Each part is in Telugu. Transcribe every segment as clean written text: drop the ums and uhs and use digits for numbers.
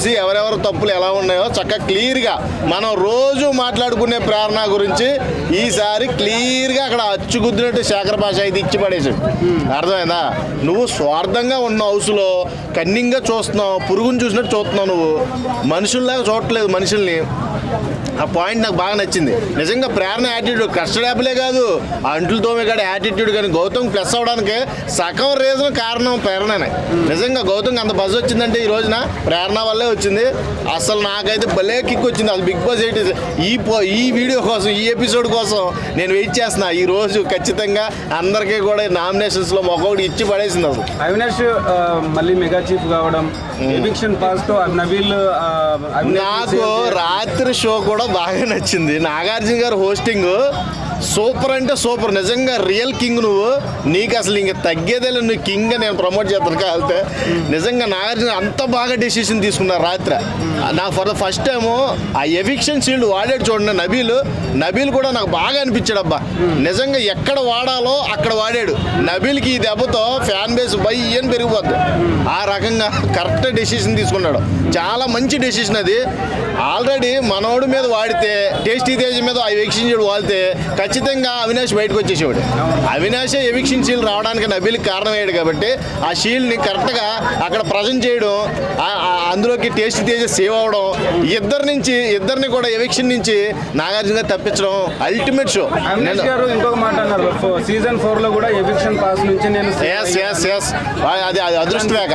చూసి ఎవరెవరు తప్పులు ఎలా ఉన్నాయో చక్కగా క్లియర్గా మనం రోజు మాట్లాడుకునే ప్రేరణ గురించి ఈసారి క్లియర్గా అక్కడ అచ్చుగుద్దినట్టు శేఖర్ భాష ఇది ఇచ్చి పడేసాడు. అర్థమైందా? నువ్వు స్వార్థంగా ఉన్న హౌస్లో కన్నింగ్గా చూస్తున్నావు, పురుగుని చూసినట్టు చూస్తున్నావు, నువ్వు మనుషుల్లాగా చూడట్లేదు మనుషుల్ని. ఆ పాయింట్ నాకు బాగా నచ్చింది. నిజంగా ప్రేరణ యాటిట్యూడ్ కస్టర్డ్ యాపిలే కాదు, అంట్లు తోమే కాడ యాటిట్యూడ్ కానీ గౌతమ్ ప్లస్ అవడానికి సగం రీజన్ కారణం ప్రేరణనే. నిజంగా గౌతమ్కి అంత బజ్ వచ్చిందంటే ఈ రోజున ప్రేరణ వల్లే వచ్చింది. అసలు నాకైతే భలే కిక్ వచ్చింది. అది బిగ్ బాస్ 8 ఈ వీడియో కోసం, ఈ ఎపిసోడ్ కోసం నేను వెయిట్ చేస్తున్నా. ఈ రోజు ఖచ్చితంగా అందరికీ కూడా నామినేషన్స్లో ఒక్కొక్కటి ఇచ్చి పడేసింది. అసలు అవినాష్ మళ్ళీ మెగా చీఫ్ కావడం, ఎవిక్షన్ పాస్తో నబీల్, నాకు రాత్రి షో కూడా బాగా నచ్చింది. నాగార్జున గారు హోస్టింగ్ సూపర్ అంటే సూపర్. నిజంగా రియల్ కింగ్ నువ్వు. నీకు అసలు ఇంక తగ్గేదేలే, నువ్వు కింగ్ నేను ప్రమోట్ చేస్తాను కాలితే. నిజంగా నాగార్జున అంత బాగా డెసిషన్ తీసుకున్నారు రాత్రి. నాకు ఫర్ ద ఫస్ట్ టైము ఆ ఎవిక్షన్ షీల్డ్ వాడాడు చూడండి నబీల్ కూడా నాకు బాగా అనిపించాడు. అబ్బా నిజంగా ఎక్కడ వాడాలో అక్కడ వాడాడు. నబీల్కి ఈ దెబ్బతో ఫ్యాన్ బేస్ అని పెరిగిపోద్ది. ఆ రకంగా కరెక్ట్ డెసిషన్ తీసుకున్నాడు. చాలా మంచి డెసిషన్ అది. ఆల్రెడీ మనోడి మీద వాడితే, టేస్టీ తేజ్ మీద ఆ ఎవిక్షన్ షీల్డ్ వాడితే ఖచ్చితంగా అవినాష్ బయటకు వచ్చేసేవాడు. అవినాషే ఎవిక్షన్ షీల్డ్ రావడానికి నబీల్కి కారణమయ్యాడు కాబట్టి ఆ షీల్డ్ని కరెక్ట్గా అక్కడ ప్రజెంట్ చేయడం, అందులోకి టేస్టీ తేజ్ సేవ్ అవడం, ఇద్దరిని కూడా ఎవిక్షన్ నుంచి నాగార్జున తప్పించడం అల్టిమేట్ షో. ఇంకొక మాట అన్నారు, సీజన్ 4 కూడా ఎవిక్షన్ పాస్ నుంచి నేను అది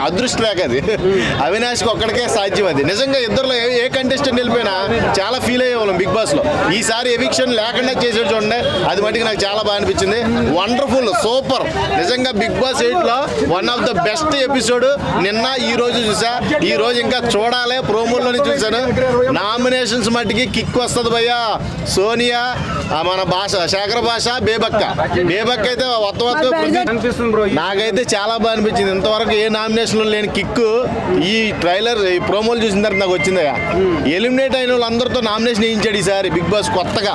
అదృష్టలేక అది అవినాష్కి ఒక్కడికే సాధ్యం. అది నిజంగా ఇద్దరులో ఏ కంటెస్టెంట్ వెళ్ళిపోయినా చాలా ఫీల్ అయ్యేవాళ్ళం బిగ్ బాస్లో. ఈసారి ఎవిక్షన్ లేకుండా చేసేది చూడండి, అది మటుకు నాకు చాలా బాగా అనిపించింది. Wonderful, super. నిజంగా బిగ్ బాస్ 8లో one of the best episode నిన్న ఈ రోజు చూసా. ఈ రోజు ఇంకా చూడాలి. ప్రోమోలోని చూశాను. నామినేషన్స్ మట్టికి కిక్ వస్తుంది భయ్యా. సోనియా, మన భాష, శేఖర్ భాష, బేబక్క అయితే నాకైతే చాలా బాగా అనిపించింది. ఇంతవరకు ఏ నామినేషన్లో లేని కిక్ ఈ ట్రైలర్, ఈ ప్రోమోలు చూసిన తర్వాత నాకు వచ్చిందయ్యా. ఎలిమినేట్ అయిన వాళ్ళందరితో నామినేషన్ వేయించాడు ఈసారి బిగ్ బాస్ కొత్తగా.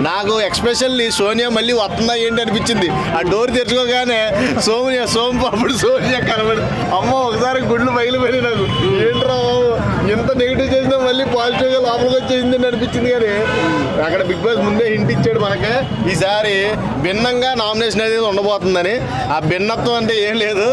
నాకు ఎక్స్పెషల్లీ సోనియా మళ్ళీ వస్తుందా ఏంటి అనిపించింది. ఆ డోర్ తెరుచుకోగానే సోమపాపుడు సోనియా కనబడి అమ్మ ఒకసారి గుడ్లు బయలుపోయి నాకు ఏంట్రా ఎంత నెగిటివ్ చేసినా మళ్ళీ పాజిటివ్గా లోపలికి వచ్చేసింది అని అనిపించింది. కానీ అక్కడ బిగ్ బాస్ ముందే హింట్ ఇచ్చాడు మనకి ఈసారి భిన్నంగా నామినేషన్ అనేది ఉండబోతుందని. ఆ భిన్నత్వం అంటే ఏం లేదు.